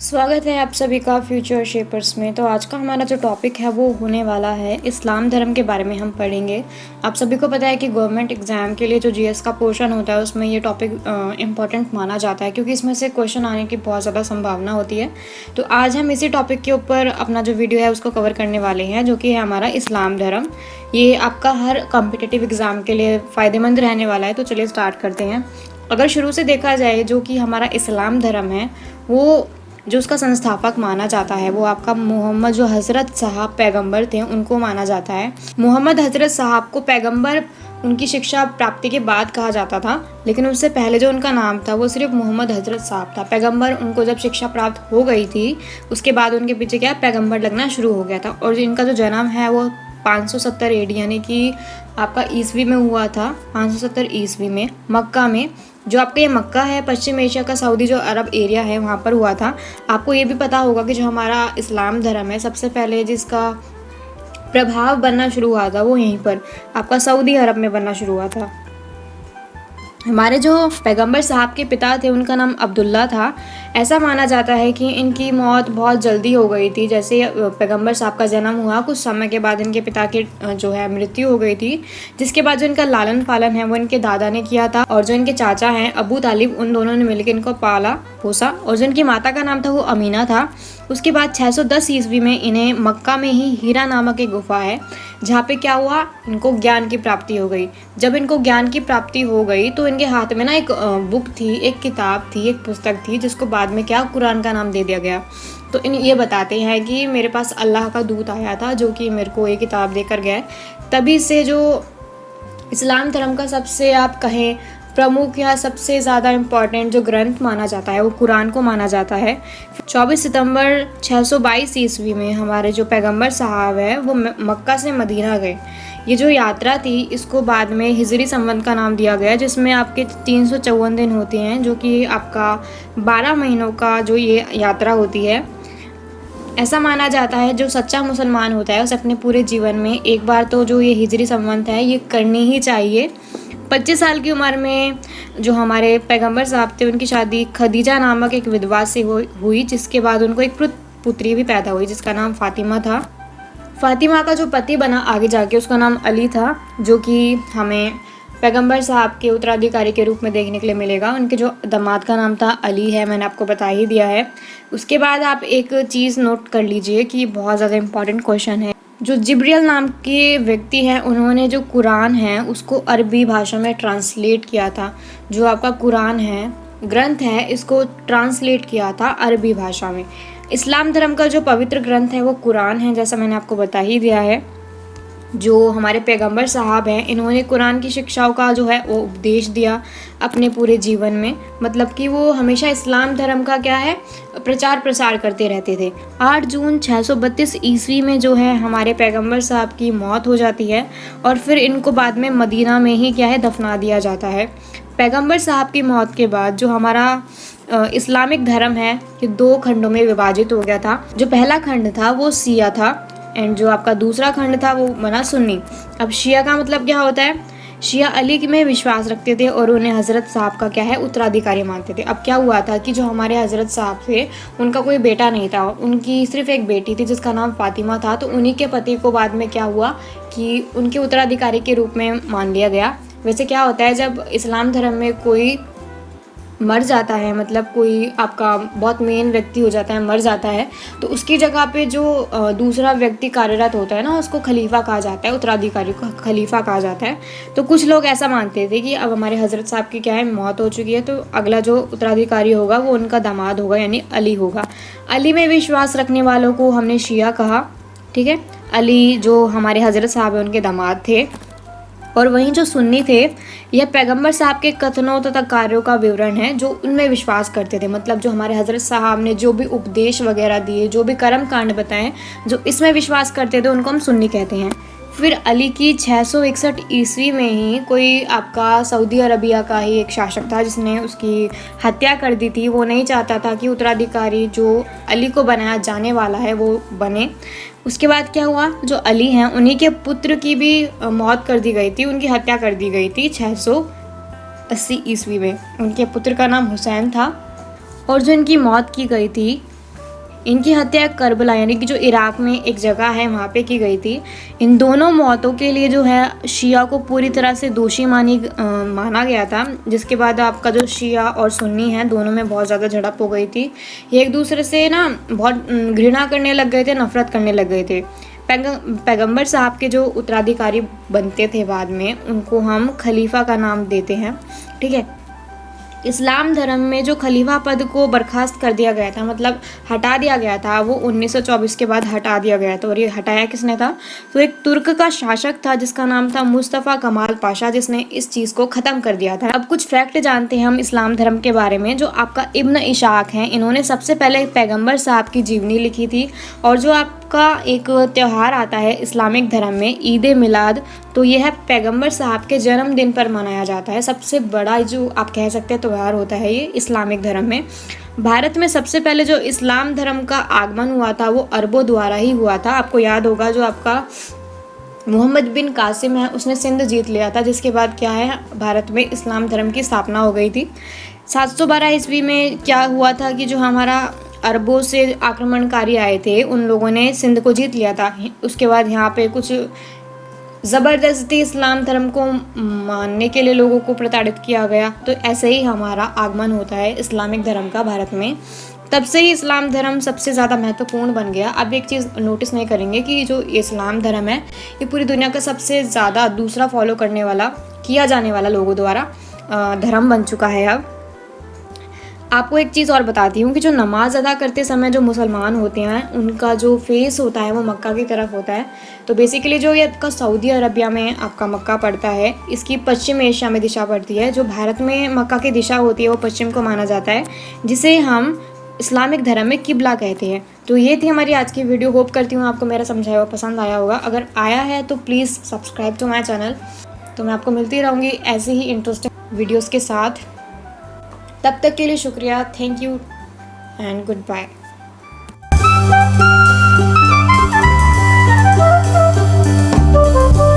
स्वागत है आप सभी का फ्यूचर शेपर्स में। तो आज का हमारा जो टॉपिक है वो होने वाला है इस्लाम धर्म के बारे में हम पढ़ेंगे। आप सभी को पता है कि गवर्नमेंट एग्ज़ाम के लिए जो जीएस का पोर्शन होता है उसमें ये टॉपिक इम्पॉर्टेंट माना जाता है, क्योंकि इसमें से क्वेश्चन आने की बहुत ज़्यादा संभावना होती है। तो आज हम इसी टॉपिक के ऊपर अपना जो वीडियो है उसको कवर करने वाले हैं, जो कि है हमारा इस्लाम धर्म। ये आपका हर कॉम्पिटिटिव एग्ज़ाम के लिए फ़ायदेमंद रहने वाला है। तो चलिए स्टार्ट करते हैं। अगर शुरू से देखा जाए, जो कि हमारा इस्लाम धर्म है, वो जो उसका संस्थापक माना जाता है वो आपका मोहम्मद जो हज़रत साहब पैगंबर थे उनको माना जाता है। मोहम्मद हज़रत साहब को पैगंबर उनकी शिक्षा प्राप्ति के बाद कहा जाता था, लेकिन उससे पहले जो उनका नाम था वो सिर्फ मोहम्मद हज़रत साहब था। पैगंबर उनको जब शिक्षा प्राप्त हो गई थी उसके बाद उनके पीछे क्या पैगंबर लगना शुरू हो गया था। और इनका जो जन्म है वो 570 AD यानी कि आपका ईस्वी में हुआ था। 570 ईस्वी में मक्का में, जो आपका ये मक्का है पश्चिम एशिया का सऊदी जो अरब एरिया है वहाँ पर हुआ था। आपको ये भी पता होगा कि जो हमारा इस्लाम धर्म है सबसे पहले जिसका प्रभाव बनना शुरू हुआ था वो यहीं पर आपका सऊदी अरब में बनना शुरू हुआ था। हमारे जो पैगंबर साहब के पिता थे उनका नाम अब्दुल्ला था। ऐसा माना जाता है कि इनकी मौत बहुत जल्दी हो गई थी। जैसे पैगंबर साहब का जन्म हुआ कुछ समय के बाद इनके पिता की जो है मृत्यु हो गई थी, जिसके बाद जो इनका लालन पालन है वो इनके दादा ने किया था। और जो इनके चाचा हैं अबू तालिब, उन दोनों ने मिलकर इनको पाला पोसा। और जो इनकी माता का नाम था वो अमीना था। उसके बाद 610 ईस्वी में इन्हें मक्का में ही हीरा नामक एक गुफा है जहाँ पे क्या हुआ, इनको ज्ञान की प्राप्ति हो गई। जब इनको ज्ञान की प्राप्ति हो गई तो इनके हाथ में ना एक बुक थी, एक किताब थी, एक पुस्तक थी, जिसको बाद में क्या कुरान का नाम दे दिया गया। तो इन ये बताते हैं कि मेरे पास अल्लाह का दूत आया था जो कि मेरे को ये किताब देकर गया। तभी से जो इस्लाम धर्म का सबसे आप कहें प्रमुख या सबसे ज़्यादा इम्पॉर्टेंट जो ग्रंथ माना जाता है वो कुरान को माना जाता है। 24 सितंबर 622 ईस्वी में हमारे जो पैगंबर साहब है वो मक्का से मदीना गए। ये जो यात्रा थी इसको बाद में हिजरी संवत का नाम दिया गया, जिसमें आपके 354 दिन होते हैं, जो कि आपका 12 महीनों का जो ये यात्रा होती है। ऐसा माना जाता है जो सच्चा मुसलमान होता है उसे अपने पूरे जीवन में एक बार तो जो ये हिजरी संवत है ये करनी ही चाहिए। 25 साल की उम्र में जो हमारे पैगंबर साहब थे उनकी शादी खदीजा नामक एक विधवा से हुई, जिसके बाद उनको एक पुत्री भी पैदा हुई जिसका नाम फातिमा था। फातिमा का जो पति बना आगे जाके उसका नाम अली था, जो कि हमें पैगंबर साहब के उत्तराधिकारी के रूप में देखने के लिए मिलेगा। उनके जो दामाद का नाम था अली है, मैंने आपको बता ही दिया है। उसके बाद आप एक चीज़ नोट कर लीजिए कि बहुत ज़्यादा इम्पॉर्टेंट क्वेश्चन है। जो जिब्रियल नाम के व्यक्ति हैं उन्होंने जो कुरान है उसको अरबी भाषा में ट्रांसलेट किया था। जो आपका कुरान है ग्रंथ है इसको ट्रांसलेट किया था अरबी भाषा में। इस्लाम धर्म का जो पवित्र ग्रंथ है वो कुरान है, जैसा मैंने आपको बता ही दिया है। जो हमारे पैगंबर साहब हैं इन्होंने कुरान की शिक्षाओं का जो है वो उपदेश दिया अपने पूरे जीवन में, मतलब कि वो हमेशा इस्लाम धर्म का क्या है प्रचार प्रसार करते रहते थे। 8 जून 632 ईस्वी में जो है हमारे पैगंबर साहब की मौत हो जाती है और फिर इनको बाद में मदीना में ही क्या है दफना दिया जाता है। पैगंबर साहब की मौत के बाद जो हमारा इस्लामिक धर्म है ये 2 खंडों में विभाजित हो गया था। जो पहला खंड था वो शिया था एंड जो आपका दूसरा खंड था वो बना सुन्नी। अब शिया का मतलब क्या होता है, शिया अली में विश्वास रखते थे और उन्हें हज़रत साहब का क्या है उत्तराधिकारी मानते थे। अब क्या हुआ था कि जो हमारे हज़रत साहब थे उनका कोई बेटा नहीं था, उनकी सिर्फ एक बेटी थी जिसका नाम फातिमा था। तो उन्हीं के पति को बाद में क्या हुआ कि उनके उत्तराधिकारी के रूप में मान लिया गया। वैसे क्या होता है जब इस्लाम धर्म में कोई मर जाता है, मतलब कोई आपका बहुत मेन व्यक्ति हो जाता है मर जाता है, तो उसकी जगह पे जो दूसरा व्यक्ति कार्यरत होता है ना उसको खलीफा कहा जाता है, उत्तराधिकारी को खलीफा कहा जाता है। तो कुछ लोग ऐसा मानते थे कि अब हमारे हज़रत साहब की क्या है मौत हो चुकी है, तो अगला जो उत्तराधिकारी होगा वो उनका दामाद होगा यानी अली होगा। अली में विश्वास रखने वालों को हमने शिया कहा, ठीक है। अली जो हमारे हज़रत साहब है उनके दामाद थे। और वहीं जो सुन्नी थे यह पैगंबर साहब के कथनों तथा कार्यों का विवरण है जो उनमें विश्वास करते थे, मतलब जो हमारे हज़रत साहब ने जो भी उपदेश वगैरह दिए, जो भी कर्म कांड बताएं, जो इसमें विश्वास करते थे उनको हम सुन्नी कहते हैं। फिर अली की 661 ईस्वी में ही कोई आपका सऊदी अरबिया का ही एक शासक था जिसने उसकी हत्या कर दी थी। वो नहीं चाहता था कि उत्तराधिकारी जो अली को बनाया जाने वाला है वो बने। उसके बाद क्या हुआ, जो अली हैं उन्हीं के पुत्र की भी मौत कर दी गई थी, उनकी हत्या कर दी गई थी 680 ईस्वी में। उनके पुत्र का नाम हुसैन था। और जो इनकी मौत की गई थी इनकी हत्या करबला यानी कि जो इराक में एक जगह है वहाँ पे की गई थी। इन दोनों मौतों के लिए जो है शिया को पूरी तरह से दोषी माना गया था, जिसके बाद आपका जो शिया और सुन्नी है दोनों में बहुत ज़्यादा झड़प हो गई थी। ये एक दूसरे से ना बहुत घृणा करने लग गए थे, नफरत करने लग गए थे। पैगंबर साहब के जो उत्तराधिकारी बनते थे बाद में, उनको हम खलीफा का नाम देते हैं, ठीक है। इस्लाम धर्म में जो खलीफा पद को बर्खास्त कर दिया गया था, मतलब हटा दिया गया था, वो 1924 के बाद हटा दिया गया था। और ये हटाया किसने था? तो एक तुर्क का शासक था जिसका नाम था मुस्तफ़ा कमाल पाशा, जिसने इस चीज़ को ख़त्म कर दिया था। अब कुछ फैक्ट जानते हैं हम इस्लाम धर्म के बारे में। जो आपका इब्न इशाक हैं, इन्होंने सबसे पहले पैगम्बर साहब की जीवनी लिखी थी। और जो आपका एक त्यौहार आता है इस्लामिक धर्म में, ईद मिलाद, तो यह है पैगम्बर साहब के जन्मदिन पर मनाया जाता है। सबसे बड़ा जो आप कह सकते हैं त्यौहार होता है ये इस्लामिक धर्म में। भारत में सबसे पहले जो इस्लाम धर्म का आगमन हुआ था वो अरबों द्वारा ही हुआ था। आपको याद होगा जो आपका मोहम्मद बिन कासिम है, उसने सिंध जीत लिया था, जिसके बाद क्या है, भारत में इस्लाम धर्म की स्थापना हो गई थी। 712 ईस्वी में क्या हुआ था कि जो हमारा अरबों से आक्रमणकारी आए थे, उन लोगों ने सिंध को जीत लिया था। उसके बाद यहाँ पे कुछ ज़बरदस्ती इस्लाम धर्म को मानने के लिए लोगों को प्रताड़ित किया गया। तो ऐसे ही हमारा आगमन होता है इस्लामिक धर्म का भारत में। तब से ही इस्लाम धर्म सबसे ज़्यादा महत्वपूर्ण बन गया। अब एक चीज़ नोटिस नहीं करेंगे कि जो इस्लाम धर्म है ये पूरी दुनिया का सबसे ज़्यादा दूसरा फॉलो करने वाला, किया जाने वाला लोगों द्वारा धर्म बन चुका है। अब आपको एक चीज़ और बताती हूँ कि जो नमाज़ अदा करते समय जो मुसलमान होते हैं, उनका जो फेस होता है वो मक्का की तरफ होता है। तो बेसिकली जो ये आपका सऊदी अरबिया में आपका मक्का पड़ता है, इसकी पश्चिम एशिया में दिशा पड़ती है। जो भारत में मक्का की दिशा होती है वो पश्चिम को माना जाता है, जिसे हम इस्लामिक धर्म में किबला कहते हैं। तो ये थी हमारी आज की वीडियो। होप करती हूँ आपको मेरा समझाया हुआ पसंद आया होगा। अगर आया है तो please subscribe to my channel. तो मैं आपको मिलती रहूँगी ऐसे ही इंटरेस्टिंग वीडियोज़ के साथ। तब तक के लिए शुक्रिया, thank you and good bye.